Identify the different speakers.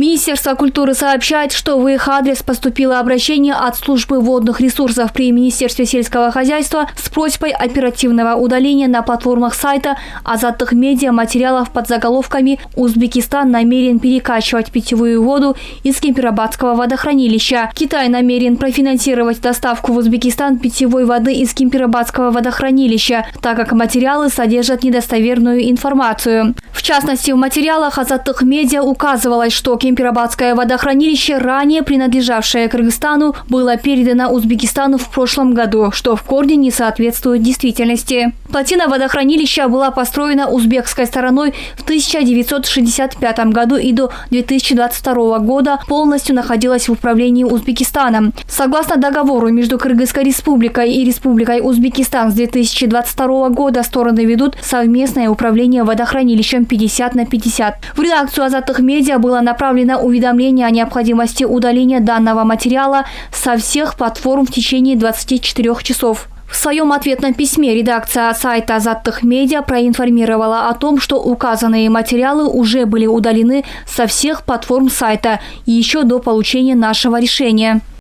Speaker 1: Министерство культуры сообщает, что в их адрес поступило обращение от службы водных ресурсов при Министерстве сельского хозяйства с просьбой оперативного удаления на платформах сайта Азаттык Медиа материалов под заголовками «Узбекистан намерен перекачивать питьевую воду из Кемпирабадского водохранилища». Китай намерен профинансировать доставку в Узбекистан питьевой воды из Кемпирабадского водохранилища, так как материалы содержат недостоверную информацию. В частности, в материалах Азаттык Медиа указывалось, что Кемпирабадское водохранилище, ранее принадлежавшее Кыргызстану, было передано Узбекистану в прошлом году, что в корне не соответствует действительности. Плотина водохранилища была построена узбекской стороной в 1965 году и до 2022 года полностью находилась в управлении Узбекистаном. Согласно договору между Кыргызской республикой и Республикой Узбекистан с 2022 года стороны ведут совместное управление водохранилищем 50/50. В редакцию Азаттык Медиа было направлено уведомление о необходимости удаления данного материала со всех платформ в течение 24 часов. В своем ответном письме редакция сайта Азаттык Медиа проинформировала о том, что указанные материалы уже были удалены со всех платформ сайта еще до получения нашего решения.